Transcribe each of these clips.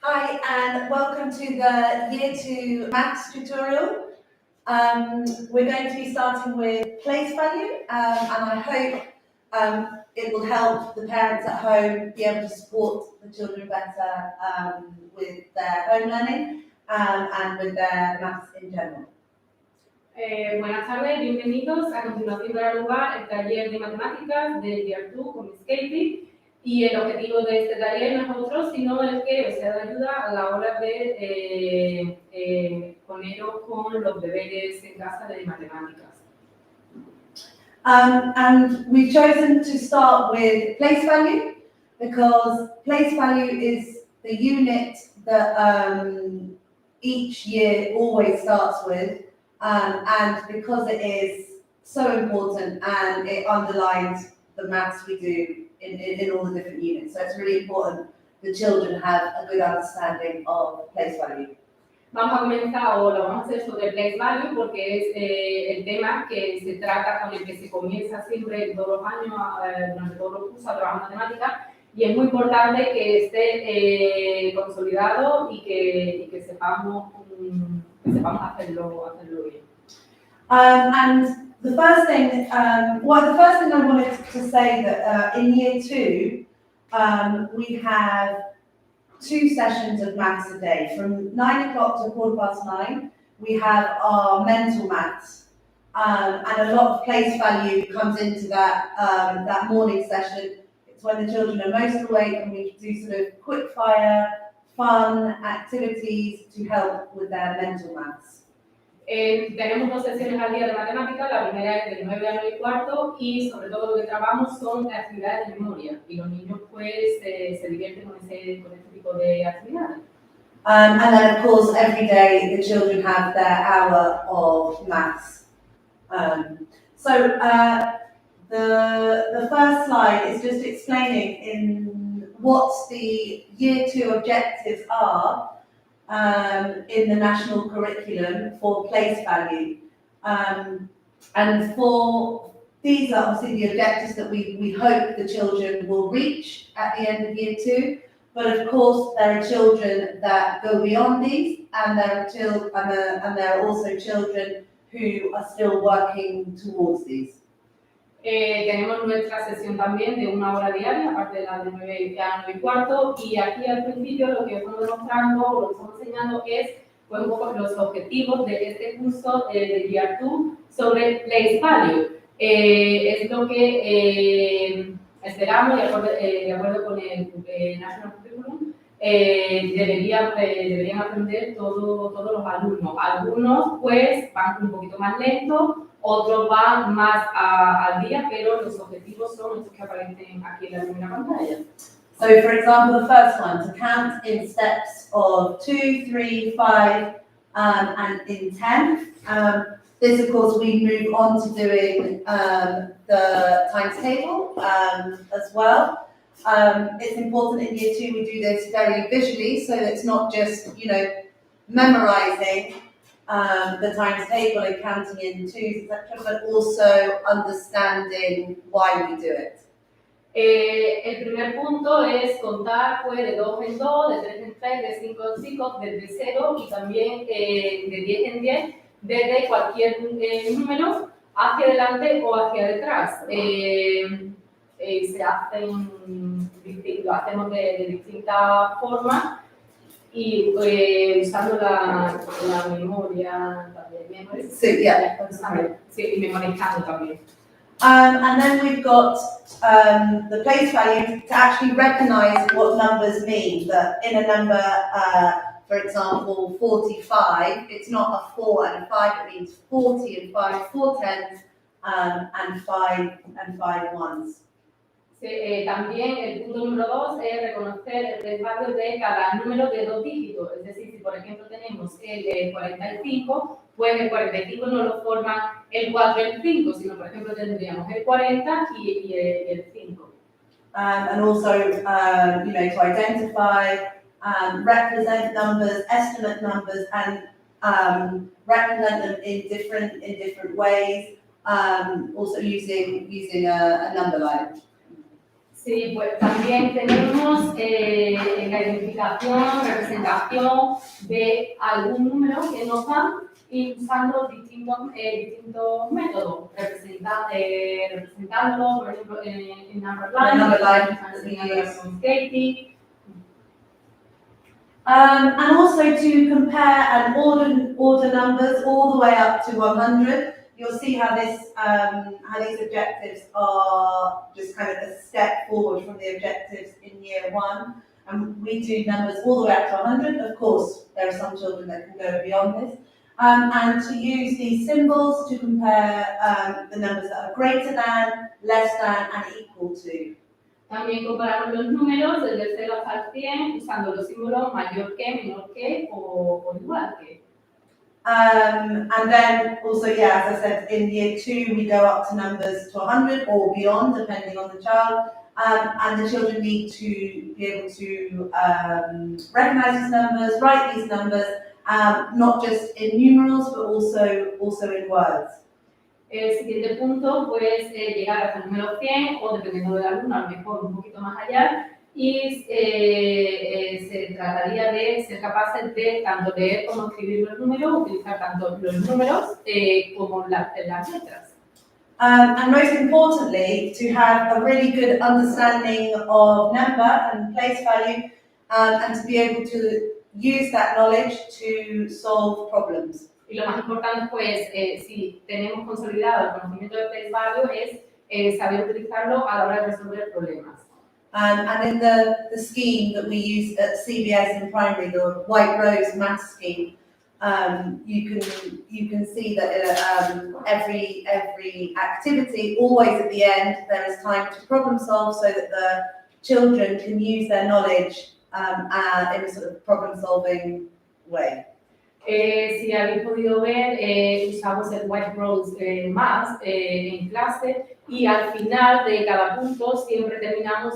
Hi, and welcome to the Year 2 Maths tutorial. We're going to be starting with place value, and I hope it will help the parents at home be able to support the children better with their home learning and with their maths in general. Buenas tardes, bienvenidos. A continuación dará lugar el taller de matemáticas del Year 2 con Miss Katie. Y el objetivo de este taller no es otro, sino el que os sea de ayuda a la hora de poneros con los deberes en casa de matemáticas. And we've chosen to start with place value because place value is the unit that each year always starts with, and because it is so important and it underlines the maths we do in all the different units. So it's really important the children have a good understanding of place value. Vamos a comenzar, o lo vamos a hacer sobre place value, porque es el tema que se trata, con el que se comienza siempre todos los años, durante todos los cursos, a trabajar matemáticas, y es muy importante que esté consolidado y que sepamos hacerlo bien. And the first thing I wanted to say that in Year 2, we have 2 sessions of maths a day. From 9 o'clock to 9:15, we have our mental maths. And a lot of place value comes into that morning session. It's when the children are most awake and we do sort of quick fire, fun activities to help with their mental maths. Tenemos 2 sesiones al día de matemáticas, la primera es del 9 a 9:15 y sobre todo lo que trabajamos son actividades de memoria y los niños pues se divierten con este tipo de actividades. And then of course every day the children have their hour of maths. The first slide is just explaining in what the Year 2 objectives are in the national curriculum for place value. And for these are obviously the objectives that we hope the children will reach at the end of Year 2. But of course, there are children that go beyond these, and there are also children who are still working towards these. Tenemos nuestra sesión también de 1 hora diaria, aparte de la de 9 a 9:15, y aquí al principio lo que os estamos demostrando, o lo que estamos enseñando es pues, un poco los objetivos de este curso de Year 2 sobre place value. Es lo que esperamos, de acuerdo con el National Curriculum, deberían aprender todos los alumnos. Algunos pues van un poquito más lento, otros van más al día, pero los objetivos son los que aparecen aquí en la primera pantalla. So, for example, the first one, to count in steps of 2, 3, 5, and in 10. This, of course, we move on to doing the times table as well. It's important in Year 2 we do this very visually, so that it's not just, memorizing the times table and counting in 2s, etc., but also understanding why we do it. El primer punto es contar pues, de 2 en 2, de 3 en 3, de 5 en 5, desde 0 y también de 10 en 10, desde cualquier número hacia adelante o hacia detrás. Lo hacemos de distintas formas y usando la memoria también. Sí, yeah. Sí, y memorizando también. And then we've got the place value to actually recognize what numbers mean. That in a number, for example, 45, it's not a 4 and a 5, it means 40 and 5, 4 tens, and 5 ones. Sí, también el punto número 2 es reconocer el place value de cada número de 2 dígitos. Es decir, si por ejemplo tenemos el 45, pues el 45 no lo forman el 4 y el 5, sino por ejemplo tendríamos el 40 y el 5. And also, to identify, represent numbers, estimate numbers, and represent them in different ways. Also using a number line. Sí, pues también tenemos la identificación, representación de algún número que nos dan y usando distintos métodos, representándolo, por ejemplo, en number line, con Katie. And also to compare and order numbers all the way up to 100. You'll see how these objectives are just kind of a step forward from the objectives in year 1. And we do numbers all the way up to 100. Of course, there are some children that can go beyond this. And to use these symbols to compare the numbers that are greater than, less than, and equal to. También comparamos los números desde 0 hasta el 100 usando los símbolos mayor que, menor que o igual que. And then also, yeah, as I said, in year 2 we go up to numbers to 100 or beyond, depending on the child. And the children need to be able to recognize these numbers, write these numbers, not just in numerals, but also in words. El siguiente punto, pues, llegar hasta el número 100 o, dependiendo del alumno, a lo mejor un poquito más allá, y se trataría de ser capaces de tanto leer como escribir los números, utilizar tanto los números como las letras. And most importantly, to have a really good understanding of number and place value, and to be able to use that knowledge to solve problems. Y lo más importante, pues, si tenemos consolidado el conocimiento de place value, es saber utilizarlo a la hora de resolver problemas. And in the scheme that we use at CBS in primary, the White Rose math scheme, you can see that every activity, always at the end, there is time to problem solve so that the children can use their knowledge in a sort of problem solving way. Si habéis podido ver, usamos el White Rose más en clase y al final de cada punto siempre termina la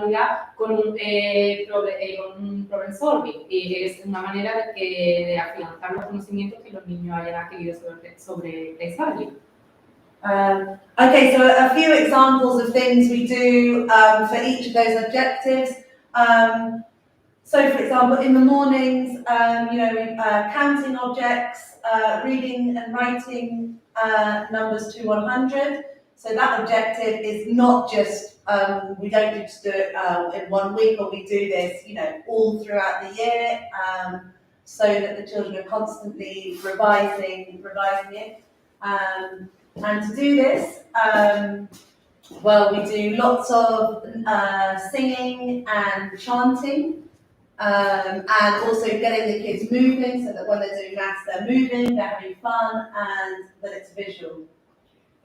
unidad con un problem solving, y es una manera de afianzar los conocimientos que los niños hayan adquirido sobre place value. Okay, so a few examples of things we do for each of those objectives. So, for example, in the mornings, counting objects, reading and writing numbers to 100. So that objective is not just, we don't just do it in 1 week, or we do this, all throughout the year, so that the children are constantly revising it. And to do this, we do lots of singing and chanting. And also getting the kids moving so that when they're doing maths, they're moving, they're having fun, and that it's visual.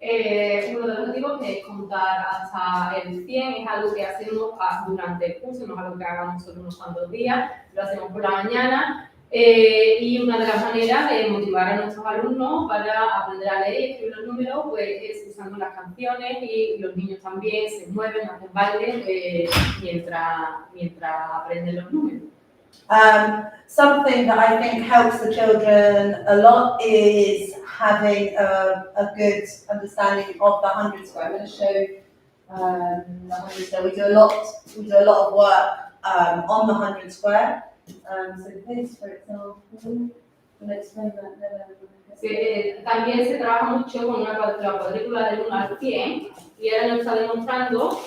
Uno de los objetivos que es contar hasta el 100 es algo que hacemos durante el curso, no es algo que hagamos solo unos cuantos días, lo hacemos por la mañana. Y una de las maneras de motivar a nuestros alumnos para aprender a leer y escribir los números pues, es usando las canciones, y los niños también se mueven, hacen baile mientras aprenden los números. Something that I think helps the children a lot is having a good understanding of the 100 square. I'm going to show the 100 square. We do a lot of work on the 100 square. So this, for example, can I explain that? También se trabaja mucho con la cuadrícula del 1 al 100, y ahora nos está mostrando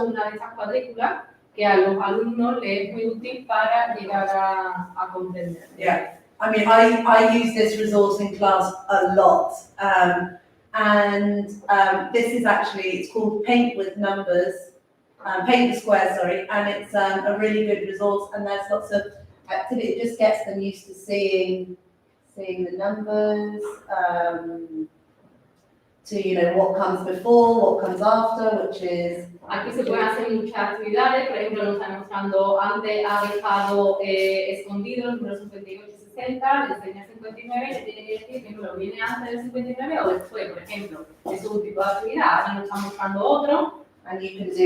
una de estas cuadrículas que a los alumnos les es muy útil para llegar a comprender. Yeah, I mean, I use this resource in class a lot, and this is actually, it's called Paint with Numbers. Paint the Square, sorry, and it's a really good resource, and there's lots of activity. It just gets them used to seeing the numbers, to what comes before, what comes after, which is. Aquí se pueden hacer muchas actividades, por ejemplo, nos están mostrando, antes ha dejado escondido el número 58 y 60, le enseña 59, le tiene que decir que el número viene antes del 59 o después, por ejemplo. Es un tipo de actividad. Ahora nos está mostrando otro. And you can do,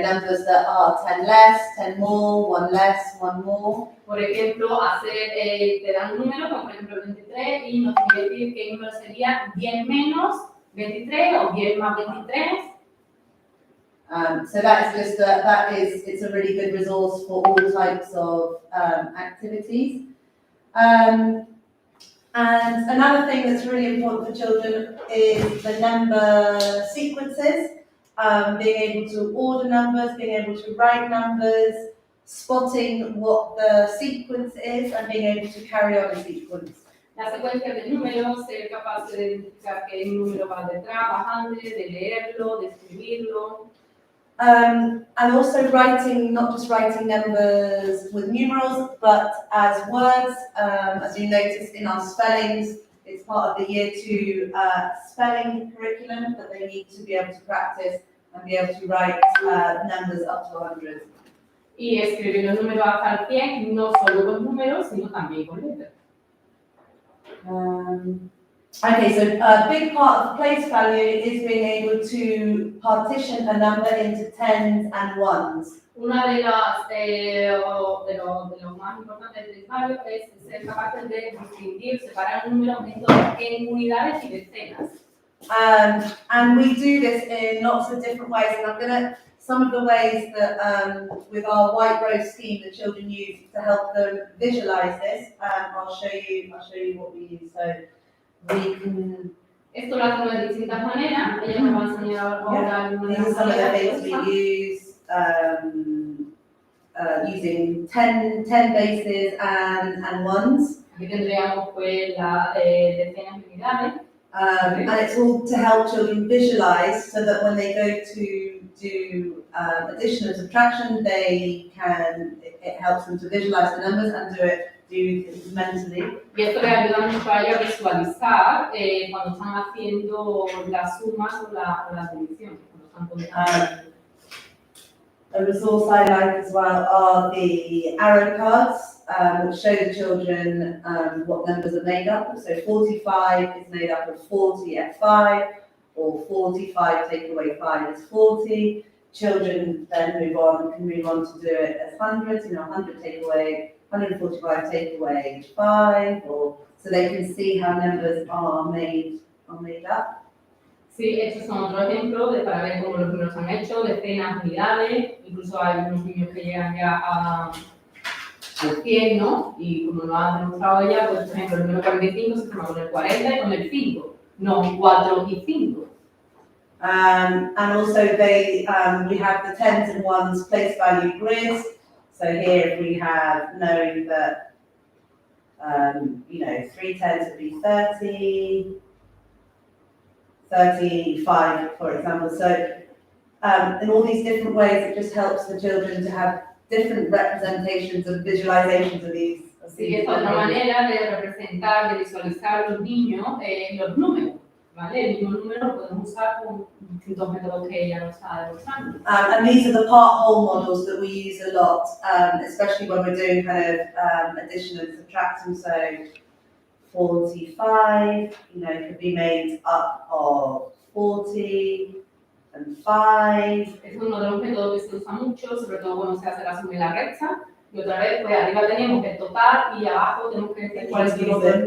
numbers that are 10 less, 10 more, 1 less, 1 more. Por ejemplo, te dan un número, como por ejemplo 23, y nos tiene que decir qué número sería 10 menos 23 o 10 más 23. So that is just it's a really good resource for all types of activities. And another thing that's really important for children is the number sequences, being able to order numbers, being able to write numbers, spotting what the sequence is, and being able to carry on a sequence. La secuencia de números, ser capaz de identificar qué número va detrás, bajante, de leerlo, de escribirlo. And also writing, not just writing numbers with numerals, but as words, as you noticed in our spellings, it's part of the Year 2 spelling curriculum that they need to be able to practice and be able to write numbers up to 100. Y escribir los números hasta el 100, no solo con números, sino también con letras. Okay, so a big part of place value is being able to partition a number into tens and ones. Una de las de lo más importantes del value es ser capaces de distinguir, separar un número en unidades y decenas. And we do this in lots of different ways, and some of the ways that with our white rose scheme the children use to help them visualize this. I'll show you what we use. So we can. Esto lo hacemos de distintas maneras. Ella nos va a enseñar ahora algunas These are some of the things we use using 10 bases and ones. Aquí tendríamos pues la decenas y unidades. And it's all to help children visualize so that when they go to do addition and subtraction, it helps them to visualize the numbers and do things mentally. Y esto les ayuda mucho a ellos a visualizar cuando están haciendo las sumas o las divisiones. A resource I like as well are the arrow cards, which show the children what numbers are made up of. So 45 is made up of 40 at 5, or 45 take away 5 is 40. Children then can move on to do it as hundreds, 100 take away, 145 take away 5, or so they can see how numbers are made up. Sí, estos son otros ejemplos para ver cómo los números se han hecho, decenas, unidades, incluso hay unos niños que llegan ya al 100, ¿no? Y como lo han demostrado ella, pues por ejemplo el número 45 se forma con el 40 y con el 5, no 4 y 5. And also we have the tens and ones place value grids. So here we have known that 3 tens would be 30. 35, for example. So in all these different ways, it just helps the children to have different representations and visualizations of these. Sí, es otra manera de representar, de visualizar los niños los números, ¿vale? El mismo número lo podemos usar con distintos métodos que ella nos está demostrando. And these are the part-whole models that we use a lot, especially when we're doing kind of addition and subtraction. So 45, could be made up of 40 and 5. Es uno de los métodos que se usa mucho, sobre todo cuando se hace la suma y la resta. Y otra vez, pues arriba tenemos el total y abajo tenemos que decir cuál es el número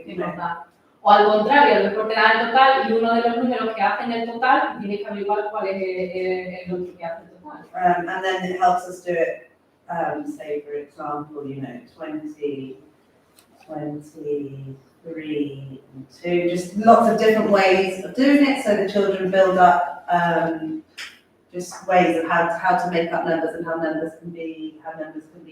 que nos da. O al contrario, a lo mejor te dan el total y uno de los números que hacen el total, tienes que averiguar cuál es el otro que hace el total. And then it helps us do it, say for example, 20, 23 and 2, just lots of different ways of doing it, so the children build up just ways of how to make up numbers and how numbers can be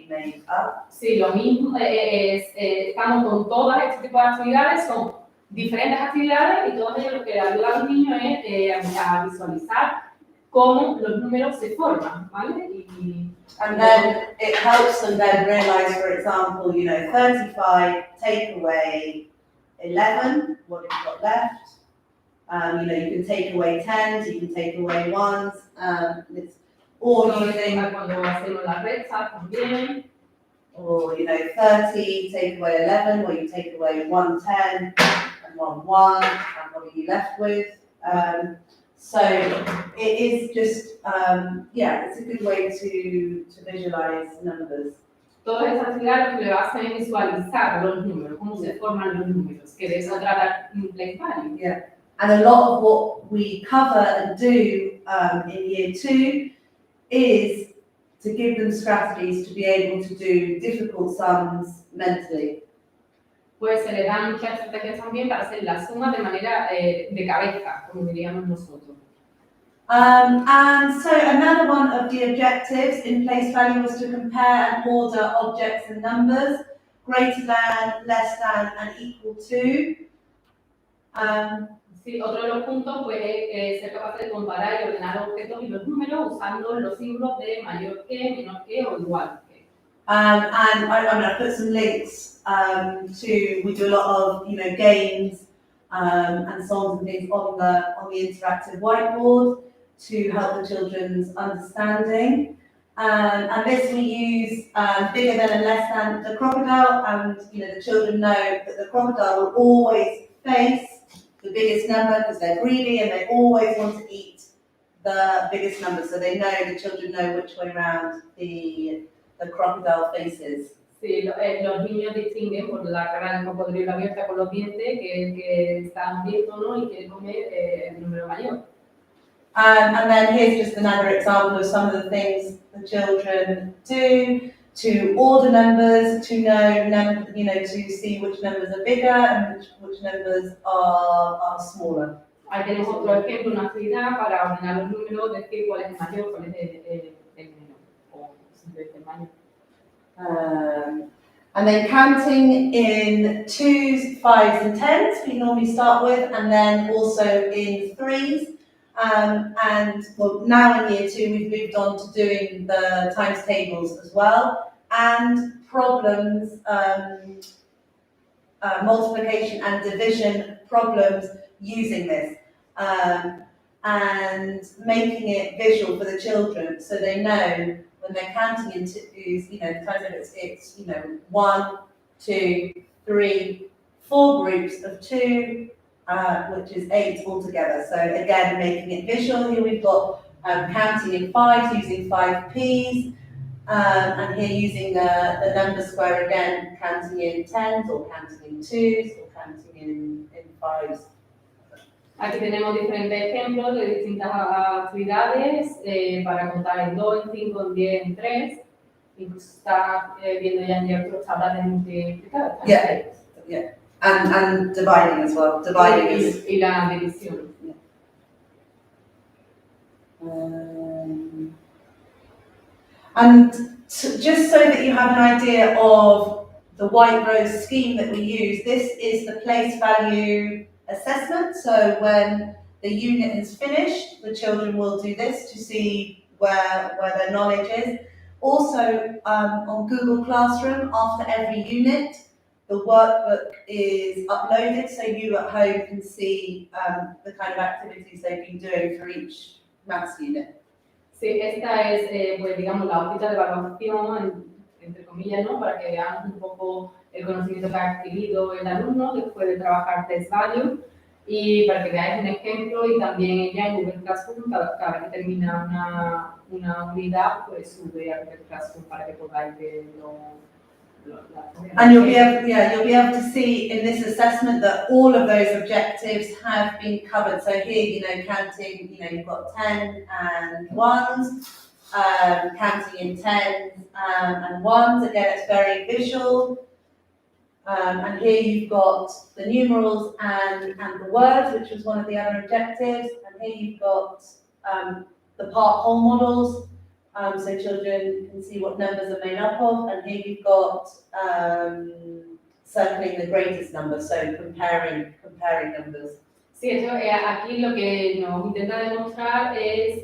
made up. Sí, lo mismo estamos con todas este tipo de actividades, son diferentes actividades y todas ellas lo que ayuda a los niños es a visualizar cómo los números se forman, ¿vale? And then it helps them then realize, for example, 35 take away 11, what have you got left? You can take away 10s, you can take away 1s, or using, cuando hacemos la resta también. Or 30 take away 11, or you take away 1 10 and 1 1, and what are you left with? So it is just, it's a good way to visualize numbers. Todas esas actividades lo que le hacen es visualizar los números, cómo se forman los números, que de eso trata Place Value. Yeah. And a lot of what we cover and do in year 2 is to give them strategies to be able to do difficult sums mentally. Pues se le dan muchas estrategias también para hacer las sumas de manera de cabeza, como diríamos nosotros. And so another one of the objectives in place value was to compare and order objects and numbers, greater than, less than, and equal to. Sí, otro de los puntos fue ser capaz de comparar y ordenar objetos y los números usando los símbolos de mayor que, menor que o igual que. And I put some links we do a lot of games and songs and things on the interactive whiteboard to help the children's understanding. And this we use bigger than and less than the crocodile, and the children know that the crocodile will always face the biggest number because they're greedy and they always want to eat the biggest number. So the children know which way around the crocodile faces. Sí, los niños distinguen por la cara del cocodrilo abierta con los dientes que está hambriento, ¿no? Y quiere comer el número mayor. And then here's just another example of some of the things the children do to order numbers, to know, to see which numbers are bigger and which numbers are smaller. Ahí tenemos otro ejemplo, una actividad para ordenar los números, decir cuál es el mayor, cuál es el menor, o simplemente el mayor. And then counting in 2s, 5s and 10s we normally start with, and then also in 3s. And well, now in year 2 we've moved on to doing the times tables as well, and problems, multiplication and division problems using this, and making it visual for the children so they know when they're counting in 2s, the times tables, it's 1, 2, 3, 4 groups of 2, which is 8 altogether. So again, making it visual. Here we've got counting in 5s using 5p's, and here using the number square again, counting in 10s or counting in 2s or counting in 5s. Aquí tenemos diferentes ejemplos de distintas actividades para contar en 2, en 5, en 10, en 3. Incluso está viendo ya en directo tablas de multiplicar. Yeah. And dividing as well. Y la división. And just so that you have an idea of the white rose scheme that we use, this is the place value assessment. So when the unit is finished, the children will do this to see where their knowledge is. Also, on Google Classroom, after every unit, the workbook is uploaded, so you at home can see the kind of activities they've been doing for each maths unit. Sí, esta es, pues digamos, la hojita de evaluación, entre comillas, ¿no? Para que vean un poco el conocimiento que ha adquirido el alumno después de trabajar test value, y para que veáis un ejemplo, y también ella en Google Classroom, cada vez que termina una unidad, pues sube a Google Classroom para que podáis verlo. And you'll be able to see in this assessment that all of those objectives have been covered. So here, counting, you've got 10 and 1s, counting in 10s and 1s. Again, it's very visual. And here you've got the numerals and the words, which was one of the other objectives. And here you've got the part-whole models. So children can see what numbers are made up of, and here you've got circling the greatest number, so comparing numbers. Sí, eso, aquí lo que nos intenta demostrar es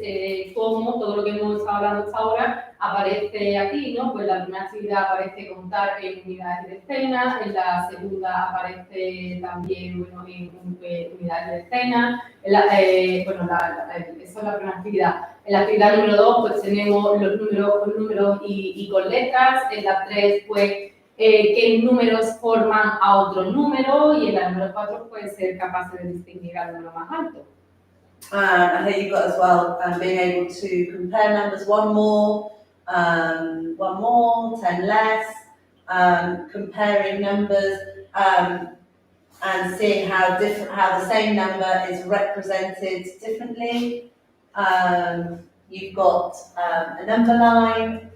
cómo todo lo que hemos estado hablando hasta ahora aparece aquí, ¿no? Pues la primera actividad aparece contar en unidades y decenas, en la segunda aparece también en unidades y decenas, esa es la primera actividad. En la actividad número 2 pues tenemos los números con números y con letras, en la 3 pues qué números forman a otro número, y en la número 4 puede ser capaz de distinguir al número más alto. And here you've got as well being able to compare numbers, one more, 10 less, comparing numbers. and seeing how the same number is represented differently. You've got a number line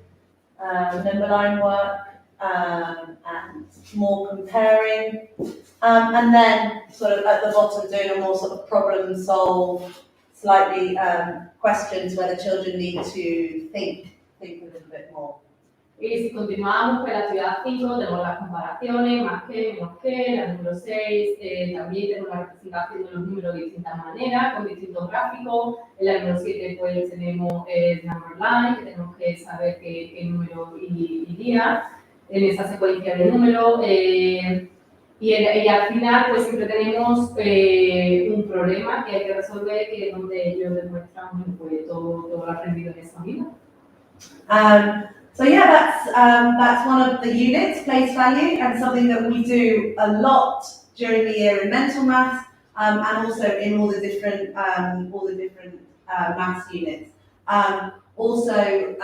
work, and more comparing. And then sort of at the bottom doing a more sort of problem solve, slightly questions where the children need to think a little bit more. Y si continuamos con la actividad 5, tenemos las comparaciones, más que, menos que, la número 6, también tenemos la representación de los números de distintas maneras, con distintos gráficos. En la número 7 pues tenemos el number line, que tenemos que saber qué número iría en esa secuencia de números. Y al final pues siempre tenemos un problema que hay que resolver, que es donde ellos demuestran pues, todo lo aprendido en esa vida. So yeah, that's one of the units, place value, and something that we do a lot during the year in mental maths, and also in all the different maths units. Also,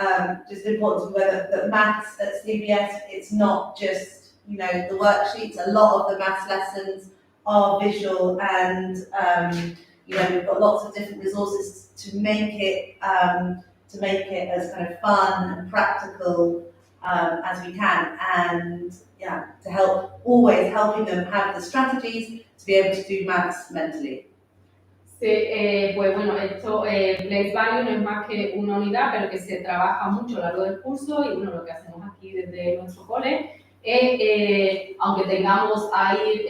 just important to know that maths at CBS, it's not just the worksheets. A lot of the maths lessons are visual, and we've got lots of different resources to make it as kind of fun and practical as we can, and always helping them have the strategies to be able to do maths mentally. Sí, pues bueno, esto, place value no es más que una unidad, pero que se trabaja mucho a lo largo del curso, y bueno, lo que hacemos aquí desde nuestro cole es, aunque tengamos ahí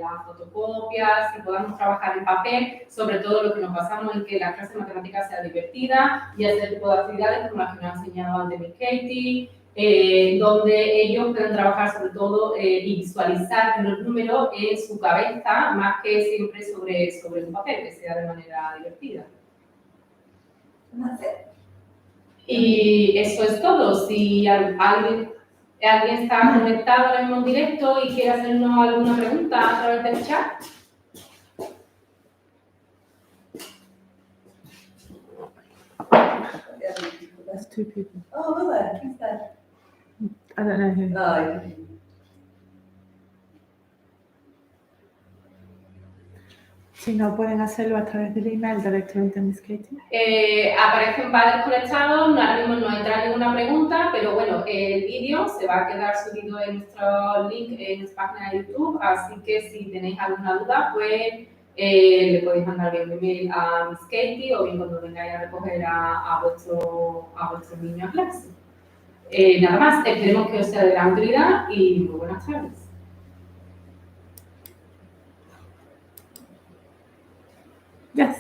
las fotocopias, que podamos trabajar en papel, sobre todo lo que nos basamos en que la clase de matemáticas sea divertida y hacer tipo de actividades como las que nos ha enseñado antes Miss Katie, donde ellos pueden trabajar sobre todo y visualizar los números en su cabeza, más que siempre sobre un papel, que sea de manera divertida. Y eso es todo. Si alguien está conectado ahora mismo en directo y quiere hacernos alguna pregunta a través del chat. There's 2 people. Oh, will there? Who's there? I don't know who. Oh, Si no pueden hacerlo a través del email directamente a Miss Katie. Aparecen padres conectados, ahora mismo no entra ninguna pregunta, pero bueno, el vídeo se va a quedar subido en nuestro link en nuestra página de YouTube, así que si tenéis alguna duda, pues le podéis mandar bien un email a Miss Katie o bien cuando vengáis a recoger a vuestro niño a clase. Nada más, esperemos que os sea de gran utilidad y muy buenas tardes. Yes.